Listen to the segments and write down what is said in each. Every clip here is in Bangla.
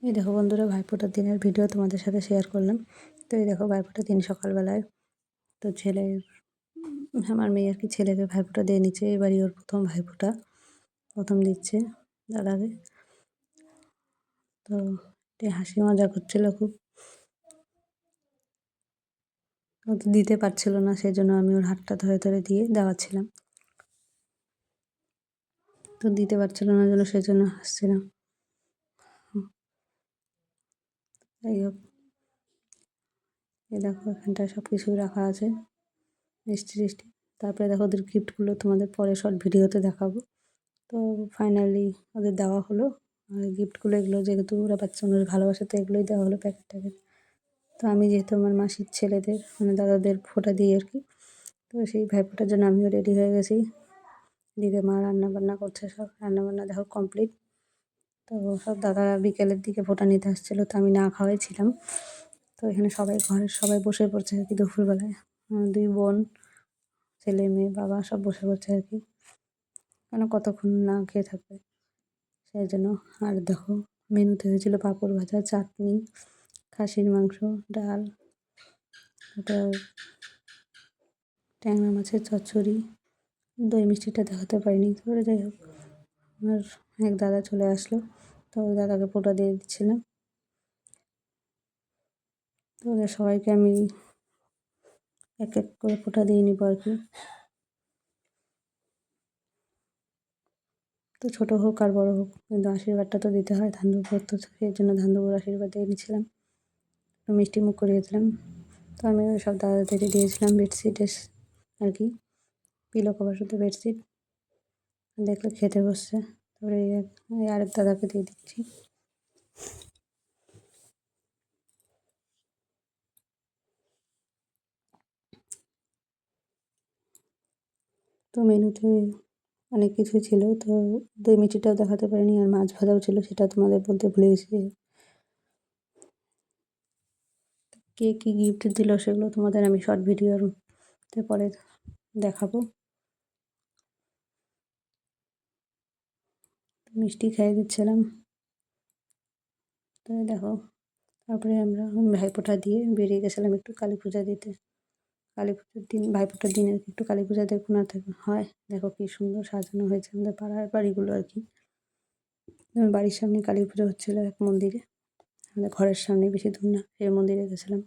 এই দেখো বন্ধুরা, ভাইফোঁটার দিনের ভিডিও তোমাদের সাথে শেয়ার করলাম। তো এই দেখো ভাইফোঁটার দিন সকালবেলায় তো আমার মেয়ে আর কি ছেলেকে ভাইফোঁটা দিয়ে নিচ্ছে। এবারই ওর প্রথম ভাইফোঁটা, প্রথম দিচ্ছে দাদাকে। তো হাসি মজা করছিল খুব। ও তো দিতে পারছিল না, সেই জন্য আমি ওর হাতটা ধরে ধরে দিয়ে দেওয়াচ্ছিলাম। তো দিতে পারছিল না জন্য সেই জন্য হাসছিলাম। যাই হোক, এই দেখো এখানটায় সব কিছুই রাখা আছে, মিষ্টি। তারপরে দেখো ওদের গিফটগুলো তোমাদের পরে শর্ট ভিডিওতে দেখাবো। তো ফাইনালি ওদের দেওয়া হলো। আর গিফটগুলো এগুলো যেহেতু ওরা বাচ্চা মানুষ ভালোবাসে, তো এগুলোই দেওয়া হলো প্যাকেট। তো আমি যেহেতু আমার মাসির ছেলেদের মানে দাদাদের ফোঁটা দিই আর কি, তো সেই ভাইফোঁটার জন্য আমিও রেডি হয়ে গেছি। দিকে মা রান্নাবান্না করছে, সব রান্নাবান্না দেখো কমপ্লিট। তো সব দাদারা বিকেলের দিকে ফোঁটা নিতে আসছিলো, তো আমি না খাওয়াই ছিলাম। তো এখানে ঘরের সবাই বসে পড়ছে আর কি দুপুরবেলায়। আমার 2 বোন, ছেলে মেয়ে বাবা সব বসে পড়ছে আর কি, কেন কতক্ষণ না খেয়ে থাকবে সেই জন্য। আর দেখো মেনুতে হয়েছিল পাঁপড় ভাজা, চাটনি, খাসির মাংস, ডাল, ওটা ট্যাংরা মাছের চচ্চড়ি, দই মিষ্টিটা দেখাতে পারিনি। তারপরে যাই হোক, আমার এক দাদা চলে আসলো, তো ওই দাদাকে ফোঁটা দিয়ে দিচ্ছিলাম। তো ওদের সবাইকে আমি এক এক করে ফোঁটা দিয়ে নিব আর কি। তো ছোটো হোক আর বড়ো হোক, কিন্তু আশীর্বাদটা তো দিতে হয়, ধান দুপুর, তো সেই জন্য ধান দুপুর আশীর্বাদ দিয়ে নিয়েছিলাম। একটু মিষ্টি মুখ করিয়েছিলাম। তো আমি ওই সব দাদাদেরই দিয়েছিলাম বেডশিটের আর কি, পিলো কভার শুধু বেডশিট। দেখলে খেতে বসছে। তারপরে এই আরেক দাদাকে দিয়ে দিচ্ছি। তো মেনুতে অনেক কিছুই ছিল, তো দই মিষ্টিটাও দেখাতে পারিনি, আর মাছ ভাজাও ছিল, সেটা তোমাদের বলতে ভুলে গেছি। কে কী গিফট দিল সেগুলো তোমাদের আমি শর্ট ভিডিওতে পরে দেখাবো। মিষ্টি খাইয়ে দিচ্ছিলাম। তো দেখো, তারপরে আমরা ভাইফোঁটা দিয়ে বেরিয়ে গেছিলাম একটু কালী পূজা দিতে। কালী পুজোর দিন, ভাইফোঁটার দিন আর কি একটু কালী পূজা দেখো না থাকে হয়। দেখো কী সুন্দর সাজানো হয়েছে আমাদের পাড়ার বাড়িগুলো আর কি। বাড়ির সামনে কালী পুজো হচ্ছিলো এক মন্দিরে, আমাদের ঘরের সামনে, বেশি দূর না, সেই মন্দিরে গেছিলাম।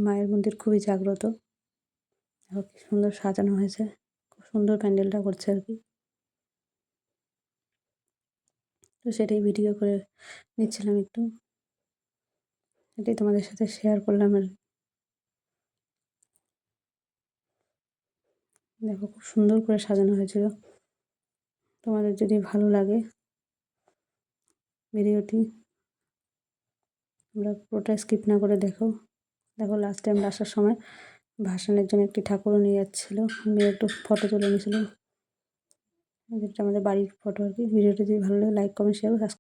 মায়ের মন্দির খুবই জাগ্রত। দেখো কী সুন্দর সাজানো হয়েছে, খুব সুন্দর প্যান্ডেলটা করছে আর কি। তো সেটাই ভিডিও করে নিচ্ছিলাম একটু, এটাই তোমাদের সাথে শেয়ার করলাম আর দেখো খুব সুন্দর করে সাজানো হয়েছিল। তোমাদের যদি ভালো লাগে ভিডিওটি, তোমরা পুরোটা স্কিপ না করে দেখো। লাস্টে আমরা আসার সময় ভাসানের জন্য একটি ঠাকুরও নিয়ে যাচ্ছিলো, আমি একটু ফটো তুলে নিয়েছিলাম। এটা আমাদের বাড়ির ফটো আর কি। ভিডিওটি যদি ভালো লাগে লাইক কমেন্ট শেয়ার